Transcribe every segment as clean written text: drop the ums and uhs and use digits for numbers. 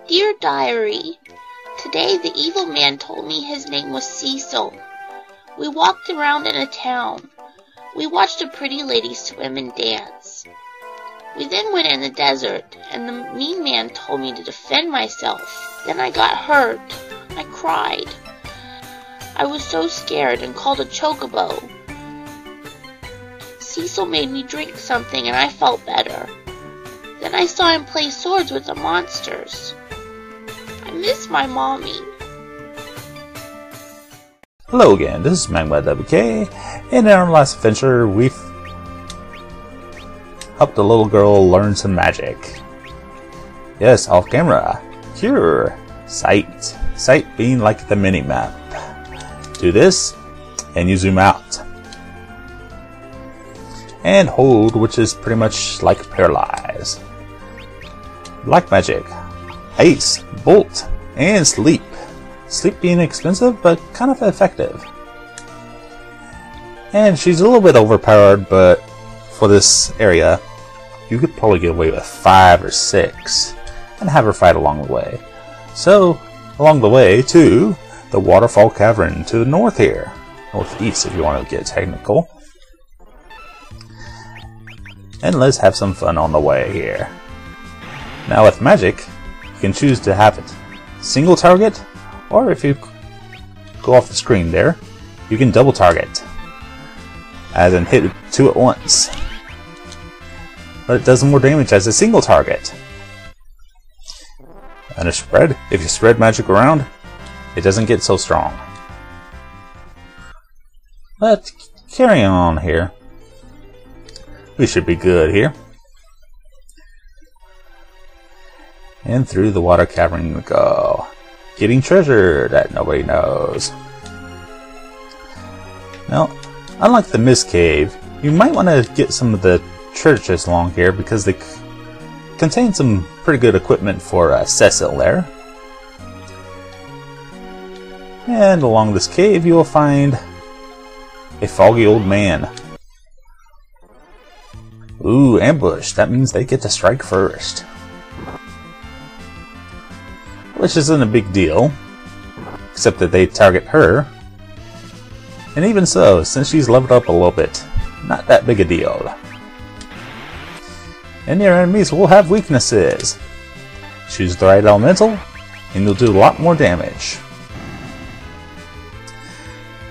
Dear Diary, today the evil man told me his name was Cecil. We walked around in a town. We watched a pretty lady swim and dance. We then went in the desert, and the mean man told me to defend myself. Then I got hurt. I cried. I was so scared and called a chocobo. Cecil made me drink something and I felt better. Then I saw him play swords with the monsters. I miss my mommy. Hello again, this is Magma WK, and in our last adventure we've helped a little girl learn some magic. Yes, off camera. Cure. Sight. Sight being like the mini-map. Do this, and you zoom out. And hold, which is pretty much like paralyze. Black magic. Haste, bolt, and sleep. Sleep being expensive, but kind of effective. And she's a little bit overpowered, but for this area, you could probably get away with 5 or 6 and have her fight along the way. So, along the way to the Water Cavern to the north here. Northeast if you want to get technical. And let's have some fun on the way here. Now with magic, you can choose to have it single target, or if you go off the screen there, you can double target. As in hit 2 at once. But it does more damage as a single target. And a spread, if you spread magic around, it doesn't get so strong. But carrying on here. We should be good here. And through the Water Cavern we go. Getting treasure that nobody knows. Now, unlike the Mist Cave, you might want to get some of the treasure chests along here because they contain some pretty good equipment for Cecil there. And along this cave you will find a foggy old man. Ooh, ambush. That means they get to strike first. Which isn't a big deal, except that they target her. And even so, since she's leveled up a little bit, not that big a deal. And your enemies will have weaknesses. Choose the right elemental, and you'll do a lot more damage.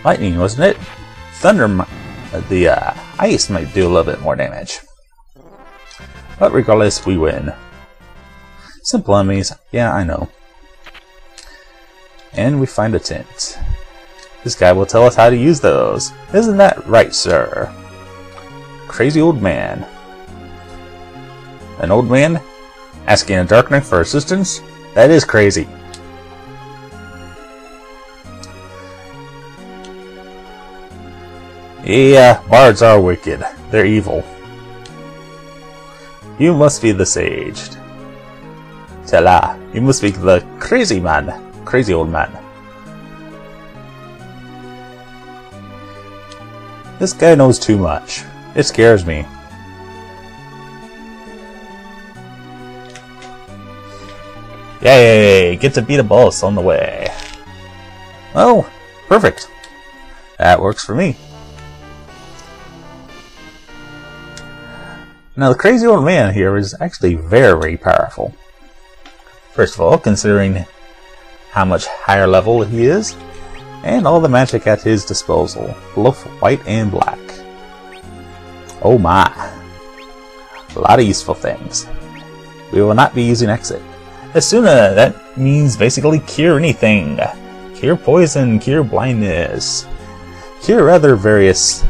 Lightning, wasn't it? Thunder, the ice might do a little bit more damage. But regardless, we win. Simple enemies, yeah, I know. And we find a tent. This guy will tell us how to use those. Isn't that right, sir? Crazy old man. An old man asking a darkling for assistance? That is crazy. Yeah, bards are wicked. They're evil. You must be the sage. Tala, you must be the crazy man. Crazy old man. This guy knows too much. It scares me. Yay! Get to beat a boss on the way. Oh, perfect. That works for me. Now the crazy old man here is actually very powerful. First of all, considering how much higher level he is, and all the magic at his disposal, both white and black. Oh my! A lot of useful things. We will not be using exit. Asuna, that means basically cure anything. Cure poison, cure blindness, cure other various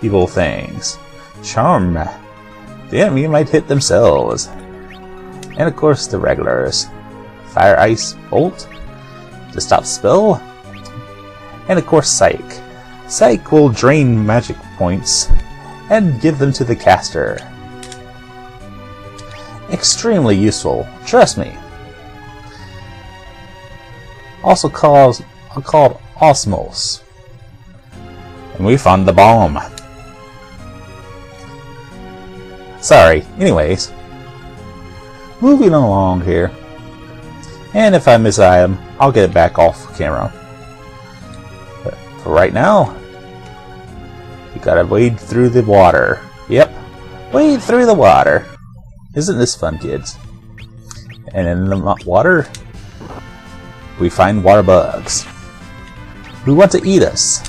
evil things. Charm. The enemy might hit themselves. And of course the regulars. Fire, ice, bolt to stop spell. And of course Psych. Psych will drain magic points and give them to the caster. Extremely useful, trust me. Also called Osmos. And we found the bomb. Sorry, anyways. moving along here. And if I miss an item, I'll get it back off camera. But for right now, you gotta wade through the water. Yep, wade through the water. Isn't this fun, kids? And in the water, we find water bugs who want to eat us.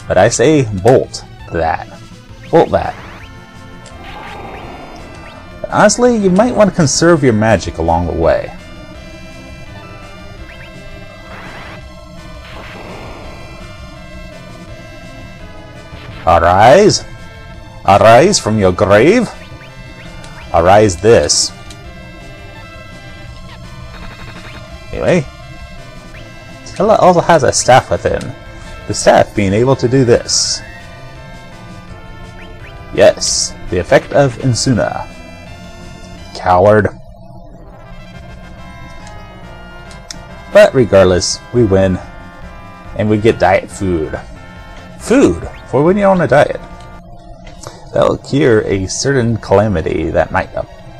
But I say bolt that. Bolt that. But honestly, you might want to conserve your magic along the way. Arise! Arise from your grave! Arise this. Anyway, Stella also has a staff within. The staff being able to do this. Yes, the effect of Insuna. Coward. But regardless, we win. And we get diet food. Food for when you're on a diet. That will cure a certain calamity that might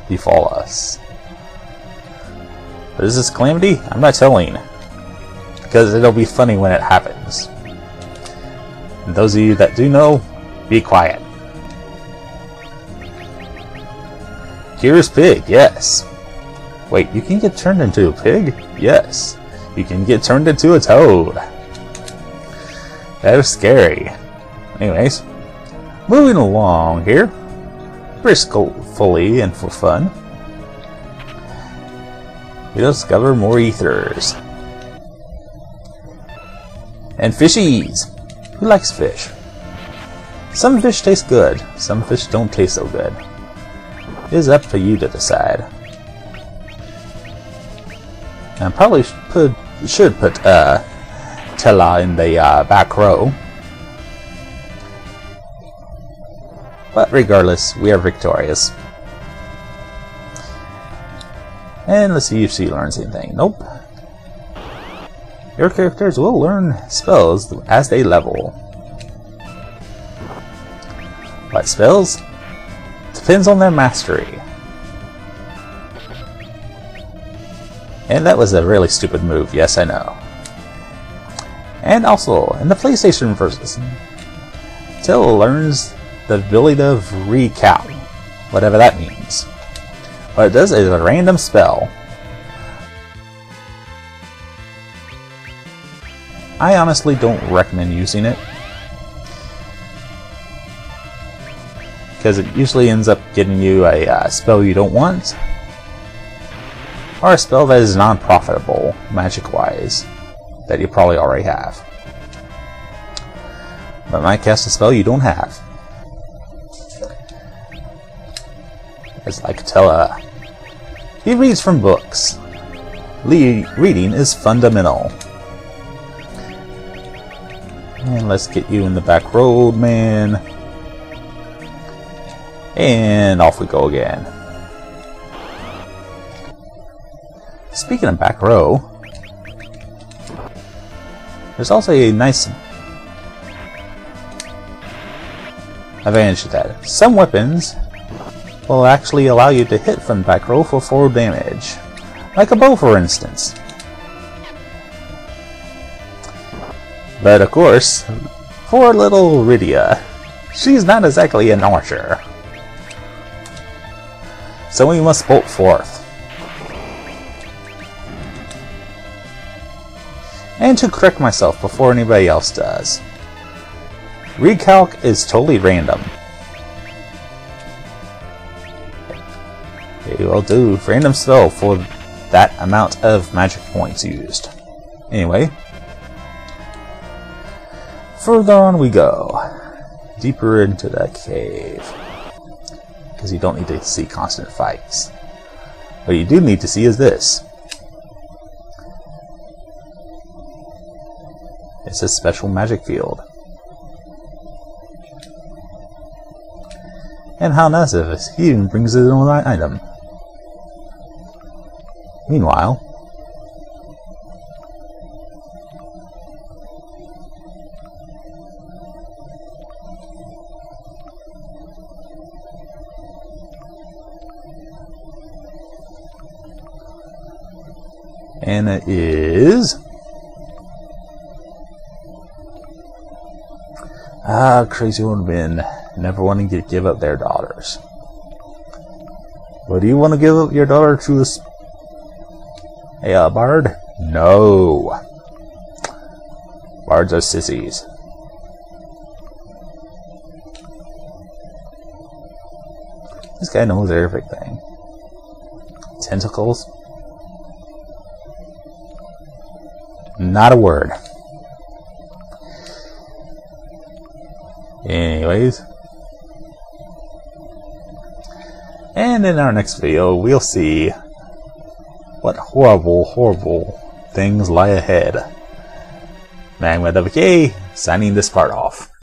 befall us. What is this calamity? I'm not telling. Because it'll be funny when it happens. And those of you that do know, be quiet. Cures pig, yes. Wait, you can get turned into a pig? Yes. You can get turned into a toad. That is scary. Anyways, moving along here. Briskfully and for fun. We discover more ethers. And fishies! Who likes fish? Some fish taste good, some fish don't taste so good. It is up to you to decide. I probably should put Tella in the back row. But regardless, we are victorious. And let's see if she learns anything. Nope. Your characters will learn spells as they level. What spells? Depends on their mastery. And that was a really stupid move, yes I know. And also, in the PlayStation version, Till learns the ability of Recalc, whatever that means. What it does is a random spell. I honestly don't recommend using it, because it usually ends up getting you a spell you don't want, or a spell that is non-profitable, magic-wise, that you probably already have. But might cast a spell you don't have. It's like Tella. He reads from books. Reading is fundamental. And let's get you in the back road, man. And off we go again. Speaking of back row, there's also a nice advantage to that. Some weapons will actually allow you to hit from back row for 4 damage. Like a bow, for instance. But of course, poor little Rydia, she's not exactly an archer. So we must bolt forth. And to correct myself before anybody else does, Recalc is totally random. It will do random spell for that amount of magic points used. Anyway, further on we go, deeper into the cave, because you don't need to see constant fights. What you do need to see is this. It's a special magic field. And how nice of it, he even brings his own item. Meanwhile, And it is... crazy women never wanting to give up their daughters. But do you want to give up your daughter to a bard? No. Bards are sissies. This guy knows everything. Tentacles? Not a word. Anyways. And in our next video, we'll see what horrible, horrible things lie ahead. Magma WK, signing this part off.